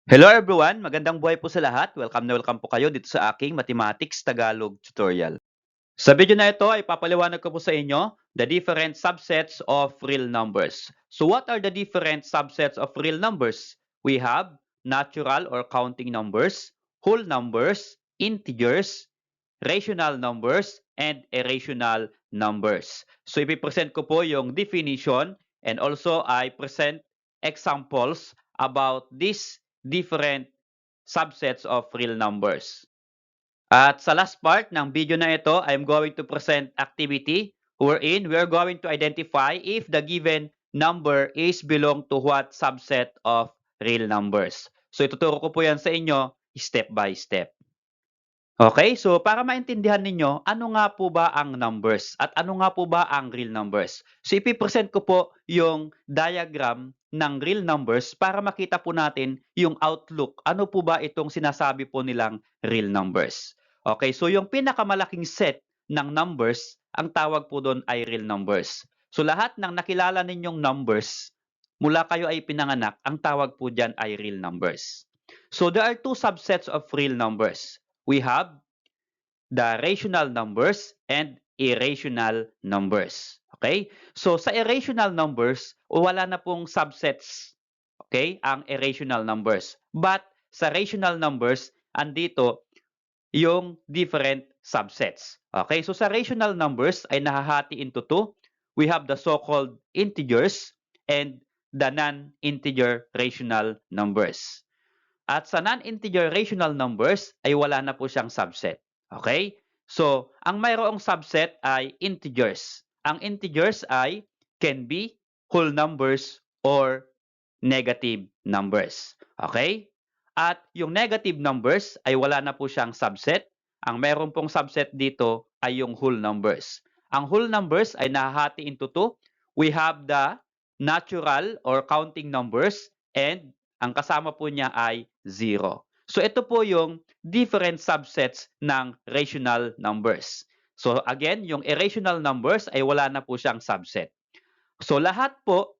Hello everyone! Magandang buhay po sa lahat. Welcome na welcome po kayo dito sa aking Mathematics Tagalog tutorial. Sa video na ito ay papaliwanag ko po sa inyo the different subsets of real numbers. So what are the different subsets of real numbers? We have natural or counting numbers, whole numbers, integers, rational numbers, and irrational numbers. So ipipresent ko po yung definition and also I present examples about these different subsets of real numbers. At sa last part ng video na ito, I'm going to present activity wherein we are going to identify if the given number is belong to what subset of real numbers. So ituturo ko po yan sa inyo step by step. Okay, so para maintindihan ninyo, ano nga po ba ang numbers at ano nga po ba ang real numbers? So ipipresent ko po yung diagram ng real numbers para makita po natin yung outlook. Ano po ba itong sinasabi po nilang real numbers? Okay, so yung pinakamalaking set ng numbers, ang tawag po doon ay real numbers. So lahat ng nakilala ninyong numbers, mula kayo ay pinanganak, ang tawag po dyan ay real numbers. So there are two subsets of real numbers. We have the rational numbers and irrational numbers. Okay? So sa irrational numbers, wala na pong subsets. Okay? Ang irrational numbers. But sa rational numbers, andito yung different subsets. Okay? So sa rational numbers ay nahahati into two. We have the so-called integers and the non-integer rational numbers. At sa non-integer rational numbers ay wala na po siyang subset. Okay? So, ang mayroong subset ay integers. Ang integers ay can be whole numbers or negative numbers. Okay? At yung negative numbers ay wala na po siyang subset. Ang mayroon pong subset dito ay yung whole numbers. Ang whole numbers ay nahahati into two. We have the natural or counting numbers and ang kasama po niya ay 0. So ito po yung different subsets ng rational numbers. So again, yung irrational numbers ay wala na po siyang subset. So lahat po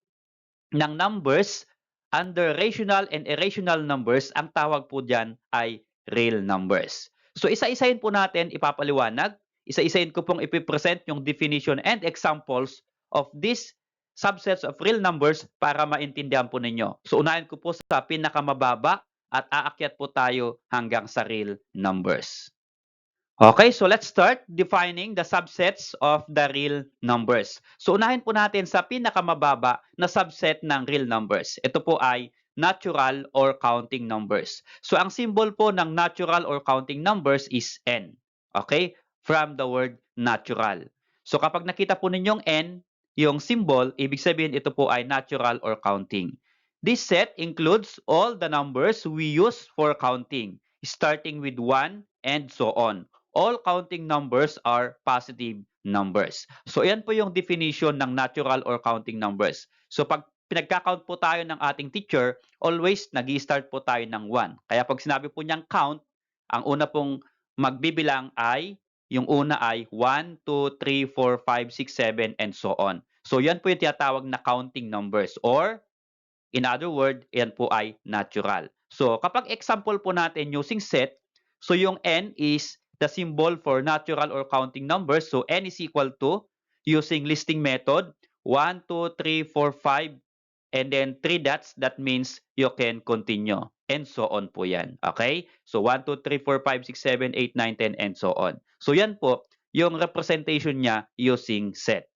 ng numbers under rational and irrational numbers, ang tawag po dyan ay real numbers. So isa-isahin po natin ipapaliwanag. Isa-isahin ko pong ipipresent yung definition and examples of these subsets of real numbers para maintindihan po ninyo. So unahin ko po sa pinakamababa at aakyat po tayo hanggang sa real numbers. Okay, so let's start defining the subsets of the real numbers. So unahin po natin sa pinakamababa na subset ng real numbers. Ito po ay natural or counting numbers. So ang symbol po ng natural or counting numbers is n. Okay? From the word natural. So kapag nakita po ninyong n, yung symbol, ibig sabihin ito po ay natural or counting. This set includes all the numbers we use for counting, starting with 1 and so on. All counting numbers are positive numbers. So, yan po yung definition ng natural or counting numbers. So, pag pinagka-count po tayo ng ating teacher, always nag-start po tayo ng 1. Kaya pag sinabi po niyang count, ang una pong magbibilang ay, yung una ay 1, 2, 3, 4, 5, 6, 7, and so on. So, yan po yung tinatawag na counting numbers or in other word, yan po ay natural. So, kapag example po natin using set, so yung n is the symbol for natural or counting numbers. So, n is equal to, using listing method, 1, 2, 3, 4, 5, and then 3 dots. That means you can continue. And so on po yan. Okay? So, 1, 2, 3, 4, 5, 6, 7, 8, 9, 10, and so on. So, yan po yung representation niya using set.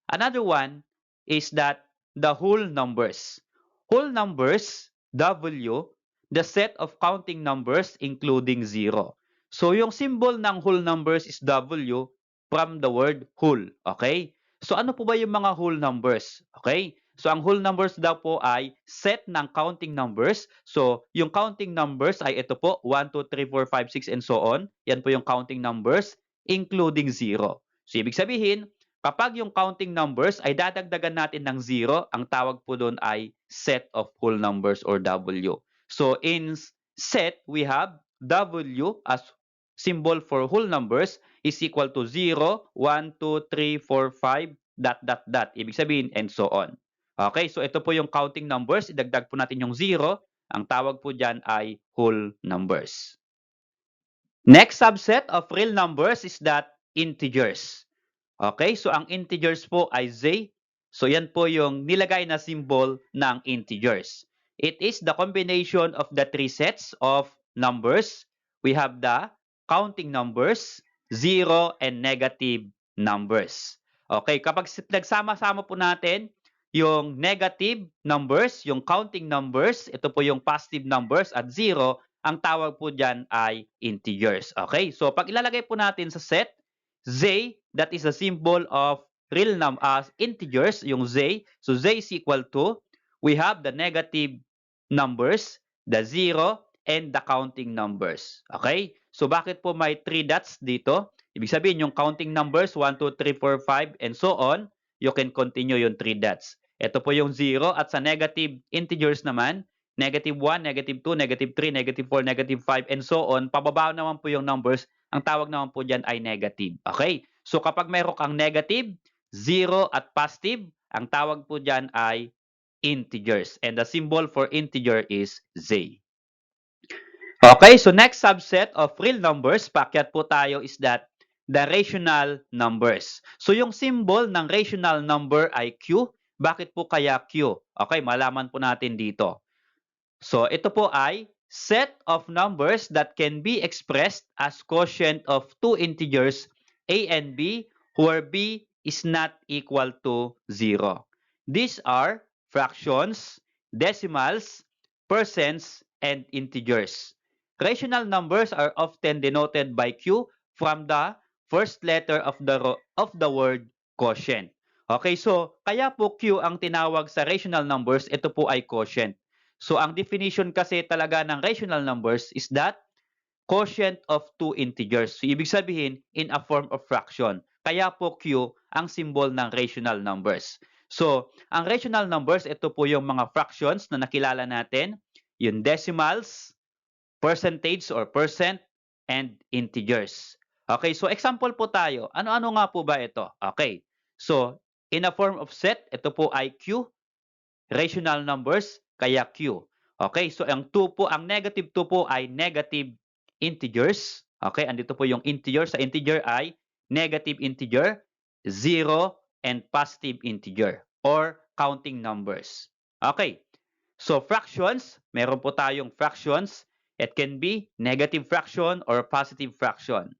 Another one is that the whole numbers. Whole numbers, W, the set of counting numbers including 0. So yung symbol ng whole numbers is W from the word whole. Okay? So ano po ba yung mga whole numbers? Okay? So ang whole numbers daw po ay set ng counting numbers. So yung counting numbers ay ito po, 1, 2, 3, 4, 5, 6, and so on. Yan po yung counting numbers including 0. So ibig sabihin, kapag yung counting numbers ay dadagdagan natin ng 0, ang tawag po doon ay set of whole numbers or W. So in set, we have W as symbol for whole numbers is equal to 0, 1, 2, 3, 4, 5, dot, dot, dot. Ibig sabihin, and so on. Okay, so ito po yung counting numbers. Idagdag po natin yung 0. Ang tawag po dyan ay whole numbers. Next subset of real numbers is that integers. Okay, so ang integers po ay z. So yan po yung nilagay na symbol ng integers. It is the combination of the three sets of numbers. We have the counting numbers, zero, and negative numbers. Okay, kapag nagsama-sama po natin yung negative numbers, yung counting numbers, ito po yung positive numbers at zero, ang tawag po dyan ay integers. Okay, so pag ilalagay po natin sa set, z, that is a symbol of real integers, yung z. So z is equal to, we have the negative numbers, the zero, and the counting numbers. Okay? So bakit po may 3 dots dito? Ibig sabihin yung counting numbers, 1, 2, 3, 4, 5, and so on, you can continue yung 3 dots. Ito po yung 0 at sa negative integers naman, negative 1, negative 2, negative 3, negative 4, negative 5, and so on, pababa naman po yung numbers, ang tawag naman po dyan ay negative. Okay? So kapag mayroon kang negative, 0 at positive, ang tawag po dyan ay integers. And the symbol for integer is z. Okay, so next subset of real numbers, paakyat po tayo, is that the rational numbers. So yung symbol ng rational number ay Q. Bakit po kaya Q? Okay, malaman po natin dito. So ito po ay set of numbers that can be expressed as quotient of two integers a and b where b is not equal to 0. These are fractions, decimals, percents, and integers. Rational numbers are often denoted by Q from the first letter of the word quotient. Okay, so kaya po Q ang tinawag sa rational numbers, ito po ay quotient. So ang definition kasi talaga ng rational numbers is that quotient of two integers. So ibig sabihin in a form of fraction. Kaya po Q ang symbol ng rational numbers. So ang rational numbers, ito po yung mga fractions na nakilala natin, yung decimals, percentage or percent, and integers. Okay, so example po tayo. Ano-ano nga po ba ito? Okay, so in a form of set, ito po ay Q, rational numbers, kaya Q. Okay, so ang 2 po, ang negative 2 po ay negative integers. Okay, andito po yung integer. Sa integer ay negative integer, 0, and positive integer or counting numbers. Okay, so fractions, meron po tayong fractions. It can be negative fraction or positive fraction.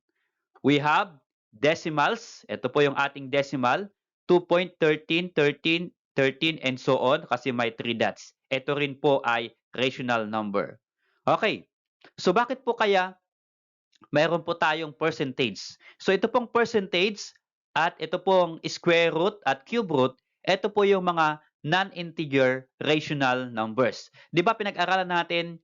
We have decimals. Ito po yung ating decimal. 2.13, 13, 13, and so on kasi may 3 dots. Ito rin po ay rational number. Okay. So bakit po kaya mayroon po tayong percentage? So ito pong percentage at ito pong square root at cube root, ito po yung mga non-integer rational numbers. Di ba pinag-aralan natin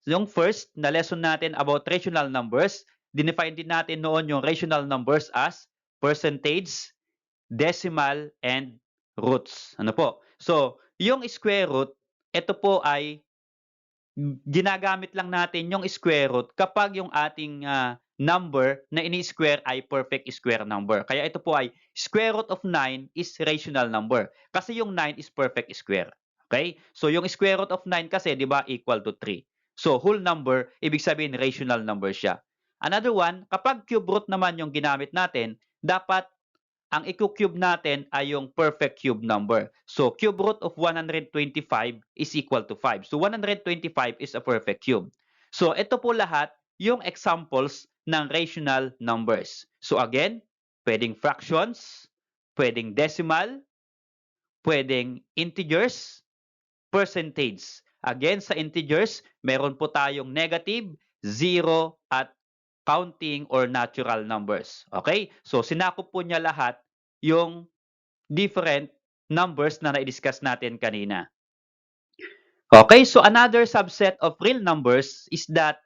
yung first na lesson natin about rational numbers, dinefine din natin noon yung rational numbers as percentage, decimal, and roots. Ano po? So, yung square root, ito po ay ginagamit lang natin yung square root kapag yung ating number na ini-square ay perfect square number. Kaya ito po ay square root of 9 is rational number. Kasi yung 9 is perfect square. Okay? So, yung square root of 9 kasi, di ba, equal to 3. So, whole number, ibig sabihin rational number siya. Another one, kapag cube root naman yung ginamit natin, dapat ang i-cube natin ay yung perfect cube number. So, cube root of 125 is equal to 5. So, 125 is a perfect cube. So, ito po lahat yung examples ng rational numbers. So, again, pwedeng fractions, pwedeng decimal, pwedeng integers, percentage. Again, sa integers, meron po tayong negative, 0, at counting or natural numbers. Okay? So, sinakop po niya lahat yung different numbers na na-discuss natin kanina. Okay? So, another subset of real numbers is that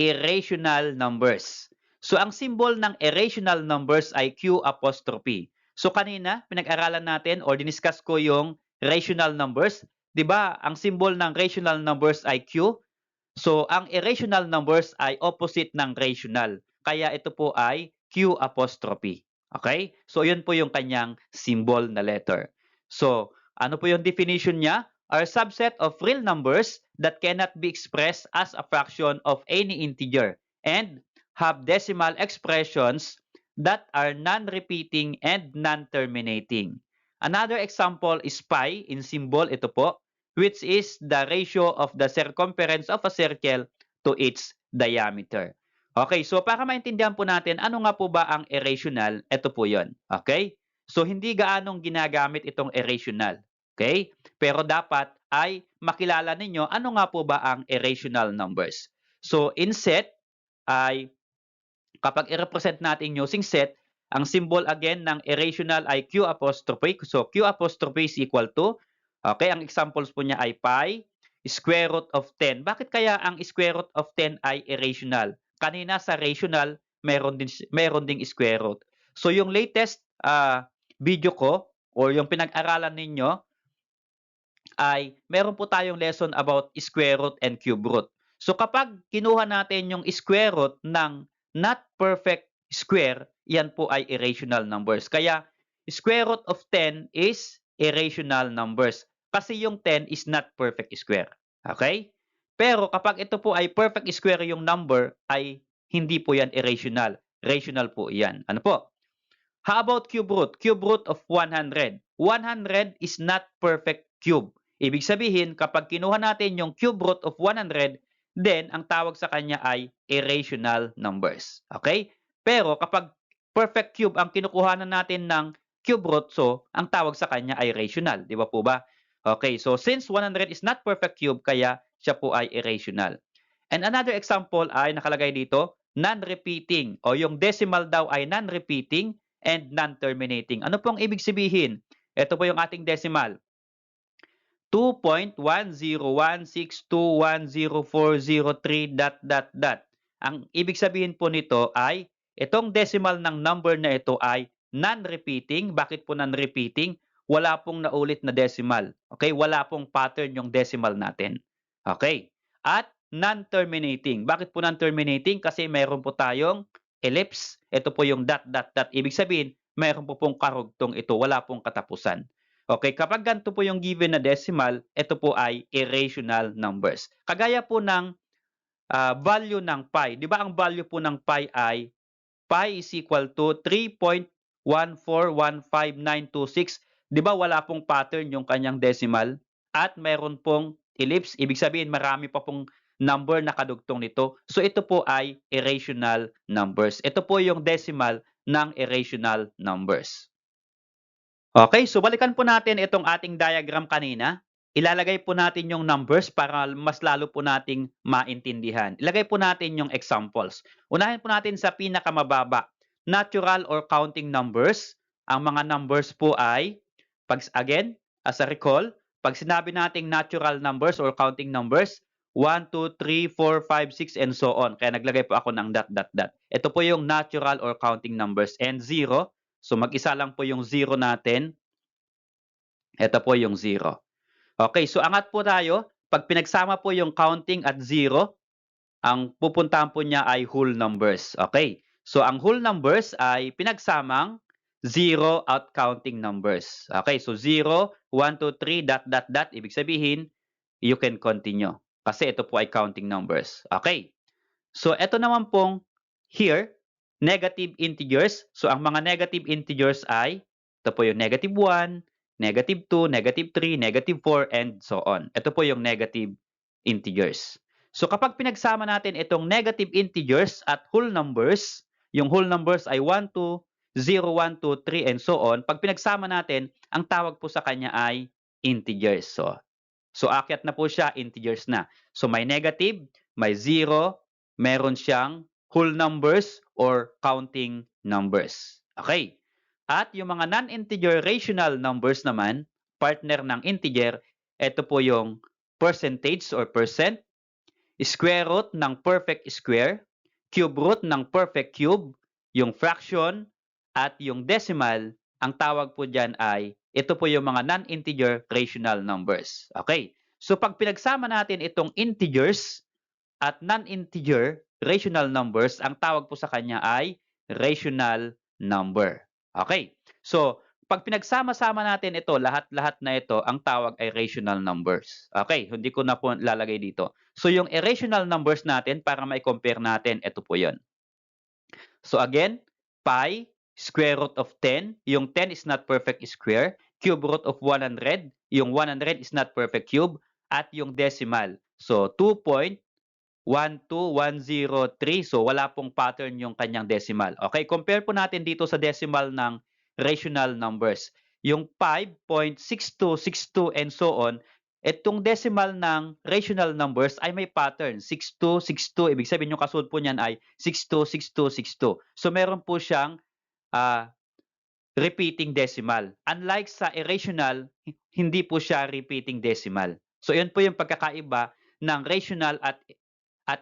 irrational numbers. So, ang symbol ng irrational numbers ay Q apostrophe. So, kanina, pinag-aralan natin or diniscuss ko yung rational numbers. 'Di ba? Ang symbol ng rational numbers ay Q. So, ang irrational numbers ay opposite ng rational. Kaya ito po ay Q apostrophe. Okay? So, yun po yung kanyang symbol na letter. So, ano po yung definition niya? are subset of real numbers that cannot be expressed as a fraction of any integer and have decimal expressions that are non-repeating and non-terminating. Another example is pi in symbol, ito po, which is the ratio of the circumference of a circle to its diameter. Okay, so para maintindihan po natin, ano nga po ba ang irrational? Ito po yon. Okay? So, hindi gaanong ginagamit itong irrational. Okay? Pero dapat ay makilala ninyo ano nga po ba ang irrational numbers. So, in set ay kapag i-represent natin using set, ang symbol again ng irrational ay Q apostrophe. So, Q apostrophe is equal to, okay, ang examples po niya ay pi, square root of 10. Bakit kaya ang square root of 10 ay irrational? Kanina sa rational, meron ding square root. So, yung latest video ko or yung pinag-aralan ninyo ay meron po tayong lesson about square root and cube root. So kapag kinuha natin yung square root ng not perfect square, yan po ay irrational numbers. Kaya square root of 10 is irrational numbers kasi yung 10 is not perfect square. Okay? Pero kapag ito po ay perfect square yung number, ay hindi po yan irrational. Rational po yan. Ano po? How about cube root? Cube root of 100. 100 is not perfect cube. Ibig sabihin, kapag kinuha natin yung cube root of 100, then ang tawag sa kanya ay irrational numbers. Okay? Pero kapag perfect cube ang kinukuhanan natin ng cube root, so ang tawag sa kanya ay rational. Di ba po ba? Okay, so since 100 is not perfect cube, kaya siya po ay irrational. And another example ay nakalagay dito, non-repeating o yung decimal daw ay non-repeating and non-terminating. Ano pong ibig sabihin? Ito po yung ating decimal. 2.101621040.3. Ang ibig sabihin po nito ay itong decimal ng number na ito ay non-repeating. Bakit po non-repeating? Wala pong naulit na decimal. Okay? Wala pong pattern yung decimal natin. Okay? At non-terminating. Bakit po non-terminating? Kasi meron po tayong ellipse. Ito po yung dot, dot, dot. Ibig sabihin, meron po pong karugtong ito. Wala pong katapusan. Okay, kapag ganito po yung given na decimal, ito po ay irrational numbers. Kagaya po ng value ng pi. Di ba ang value po ng pi ay pi is equal to 3.1415926. Di ba wala pong pattern yung kanyang decimal? At meron pong ellipse. Ibig sabihin marami pa pong number na kadugtong nito. So ito po ay irrational numbers. Ito po yung decimal ng irrational numbers. Okay, so balikan po natin itong ating diagram kanina. Ilalagay po natin yung numbers para mas lalo po nating maintindihan. Ilagay po natin yung examples. Unahin po natin sa pinakamababa, natural or counting numbers. Ang mga numbers po ay, again, as a recall, pag sinabi nating natural numbers or counting numbers, 1, 2, 3, 4, 5, 6, and so on. Kaya naglagay po ako ng dot, dot, dot. Ito po yung natural or counting numbers. And 0, so mag-isa lang po yung 0 natin. Ito po yung 0. Okay, so angat po tayo. Pag pinagsama po yung counting at 0, ang pupuntahan po niya ay whole numbers. Okay, so ang whole numbers ay pinagsamang 0 at counting numbers. Okay, so 0, 1, 2, 3, dot, dot, dot. Ibig sabihin, you can continue. Kasi ito po ay counting numbers. Okay, so ito naman pong here, negative integers. So ang mga negative integers ay, ito po yung negative 1, negative 2, negative 3, negative 4, and so on. Ito po yung negative integers. So kapag pinagsama natin itong negative integers at whole numbers, yung whole numbers ay 1, 2, 0, 1, 2, 3, and so on. Pag pinagsama natin, ang tawag po sa kanya ay integers. So akyat na po siya, integers na. So may negative, may 0, meron siyang whole numbers or counting numbers. Okay. At yung mga non-integer rational numbers naman, partner ng integer, ito po yung percentage or percent, square root ng perfect square, cube root ng perfect cube, yung fraction, at yung decimal, ang tawag po dyan ay, ito po yung mga non-integer rational numbers. Okay? So pag pinagsama natin itong integers at non-integer rational numbers, ang tawag po sa kanya ay rational number. Okay? So pag pinagsama-sama natin ito, lahat-lahat na ito, ang tawag ay rational numbers. Okay, hindi ko na po lalagay dito. So yung irrational numbers natin, para mai-compare natin, ito po yun. So again, pi, square root of 10, yung 10 is not perfect square, cube root of 100, yung 100 is not perfect cube, at yung decimal. So 2.12103, so wala pong pattern yung kanyang decimal. Okay, compare po natin dito sa decimal ng rational numbers. Yung 5.6262 and so on, itong decimal ng rational numbers ay may pattern, 6262. Ibig sabihin yung kasunod po niyan ay 626262. So meron po siyang repeating decimal. Unlike sa irrational, hindi po siya repeating decimal. So yun po yung pagkakaiba ng rational at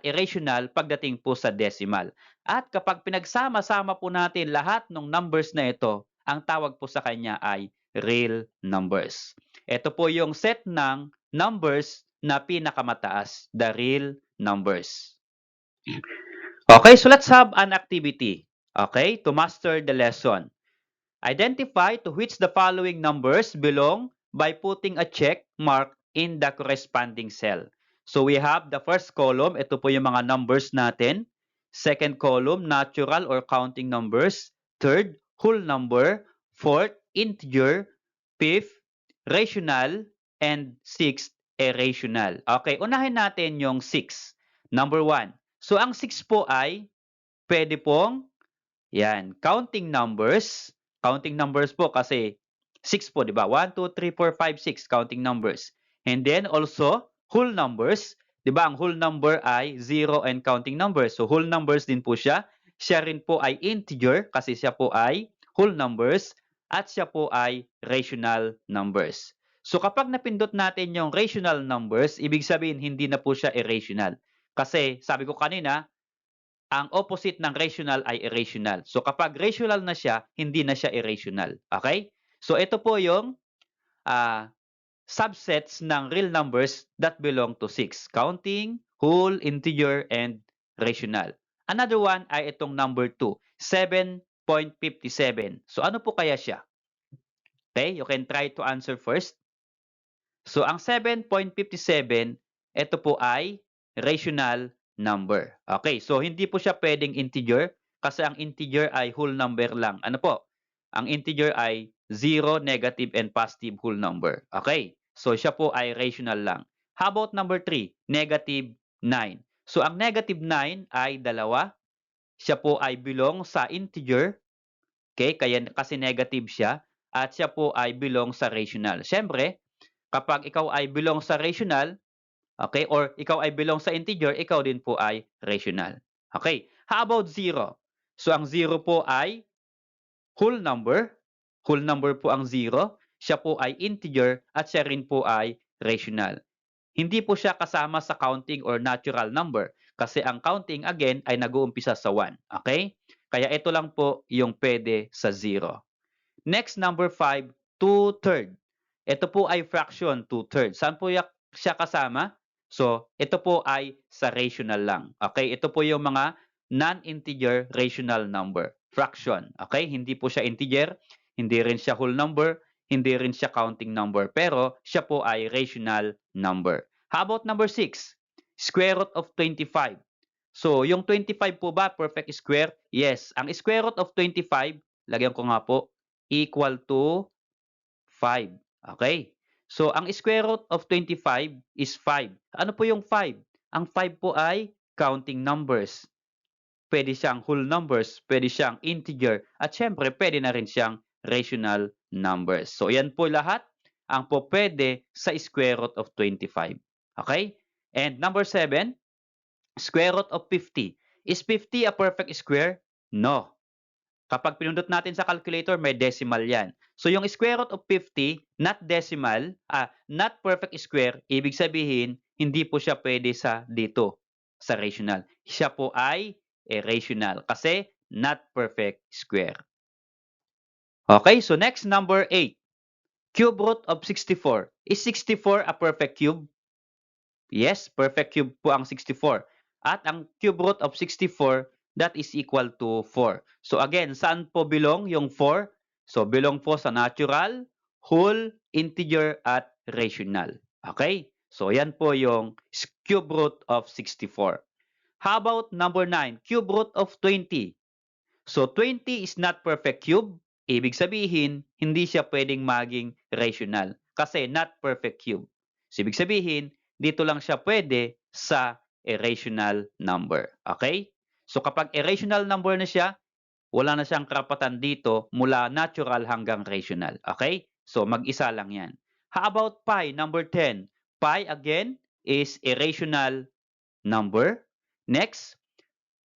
irrational pagdating po sa decimal. At kapag pinagsama-sama po natin lahat ng numbers na ito, ang tawag po sa kanya ay real numbers. Ito po yung set ng numbers na pinakamataas, the real numbers. Okay, so let's have an activity, okay, to master the lesson. Identify to which the following numbers belong by putting a check mark in the corresponding cell. So we have the first column, ito po yung mga numbers natin. Second column, natural or counting numbers. Third, whole number. Fourth, integer. Fifth, rational. And sixth, irrational. Okay, unahin natin yung 6. Number 1. So ang 6 po ay pwede pong yan, counting numbers. Counting numbers po kasi 6 po, di ba? 1, 2, 3, 4, 5, 6 counting numbers. And then also whole numbers, di ba? Ang whole number ay 0 and counting numbers. So whole numbers din po siya. Siya rin po ay integer kasi siya po ay whole numbers at siya po ay rational numbers. So kapag napindot natin yung rational numbers, ibig sabihin hindi na po siya irrational. Kasi sabi ko kanina, ang opposite ng rational ay irrational. So kapag rational na siya, hindi na siya irrational. Okay? So ito po yung subsets ng real numbers that belong to 6. Counting, whole, integer, and rational. Another one ay itong number 2, 7.57. So ano po kaya siya? Okay, you can try to answer first. So ang 7.57, ito po ay rational number. Okay, so hindi po siya pwedeng integer kasi ang integer ay whole number lang. Ano po? Ang integer ay 0, negative, and positive whole number. Okay, so siya po ay rational lang. How about number 3? Negative 9. So ang negative 9 ay dalawa. Siya po ay belong sa integer. Okay, kasi negative siya. At siya po ay belong sa rational. Siyempre, kapag ikaw ay belong sa rational, okay, or ikaw ay belong sa integer, ikaw din po ay rational. Okay, how about 0? So ang 0 po ay whole number. Whole number po ang 0. Siya po ay integer at siya rin po ay rational. Hindi po siya kasama sa counting or natural number kasi ang counting again ay nag-uumpisa sa 1. Okay? Kaya ito lang po yung pwede sa 0. Next, number 5, 2/3. Ito po ay fraction, 2/3. Saan po siya kasama? So, ito po ay sa rational lang. Okay? Ito po yung mga non-integer rational number. Fraction. Okay? Hindi po siya integer, hindi rin siya whole number, hindi rin siya counting number, pero siya po ay rational number. How about number 6? Square root of 25. So, yung 25 po ba perfect square? Yes. Ang square root of 25, lagyan ko nga po, equal to 5. Okay? So, ang square root of 25 is 5. Ano po yung 5? Ang 5 po ay counting numbers. Pwede siyang whole numbers, pwede siyang integer, at syempre, pwede na rin siyang rational numbers. So, yan po lahat ang po pwede sa square root of 25. Okay? And number 7, square root of 50. Is 50 a perfect square? No. Kapag pinundot natin sa calculator, may decimal yan. So yung square root of 50, not decimal, not perfect square, ibig sabihin, hindi po siya pwede sa dito, sa rational. Siya po ay irrational kasi not perfect square. Okay, so next, number 8. Cube root of 64. Is 64 a perfect cube? Yes, perfect cube po ang 64. At ang cube root of 64, that is equal to 4. So again, saan po belong yung 4? So, belong po sa natural, whole, integer, at rational. Okay? So, yan po yung cube root of 64. How about number 9? Cube root of 20. So, 20 is not perfect cube. Ibig sabihin, hindi siya pwedeng maging rational kasi not perfect cube. So, ibig sabihin, dito lang siya pwede sa irrational number. Okay? So, kapag irrational number na siya, wala na siyang karapatan dito mula natural hanggang rational. Okay? So, mag-isa lang yan. How about pi, number 10? Pi, again, is irrational number. Next,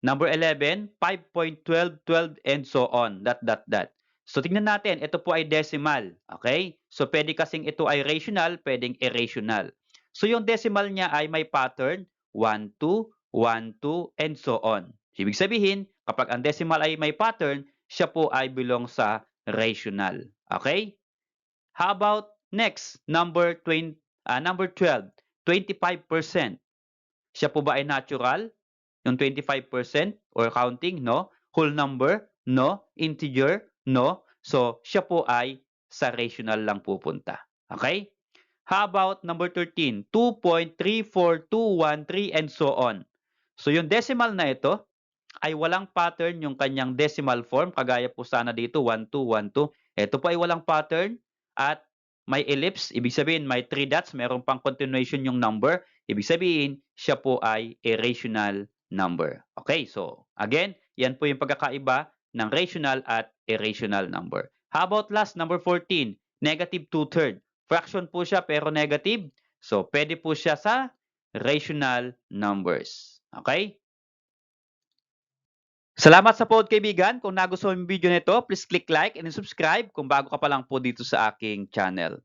number 11, 5.12, 12, and so on. Dot. So, tingnan natin. Ito po ay decimal. Okay? So, pwede kasing ito ay rational, pwedeng irrational. So, yung decimal niya ay may pattern. 1, 2, 1, 2, and so on. Ibig sabihin, kapag ang decimal ay may pattern, siya po ay belong sa rational. Okay? How about next, number 12, 25%. Siya po ba ay natural? Yung 25% or counting, no? Whole number, no? Integer, no? So, siya po ay sa rational lang pupunta. Okay? How about number 13? 2.34213 and so on. So, yung decimal na ito ay walang pattern yung kanyang decimal form. Kagaya po sana dito, 1212. Ito po ay walang pattern at may ellipse. Ibig sabihin, may 3 dots. Meron pang continuation yung number. Ibig sabihin, siya po ay irrational number. Okay, so again, yan po yung pagkakaiba ng rational at irrational number. How about last, number 14? Negative 2/3. Fraction po siya pero negative. So, pwede po siya sa rational numbers. Okay? Salamat sa pod kaibigan. Kung nagustuhan mo yung video nito, please click like and subscribe kung bago ka pa lang po dito sa aking channel.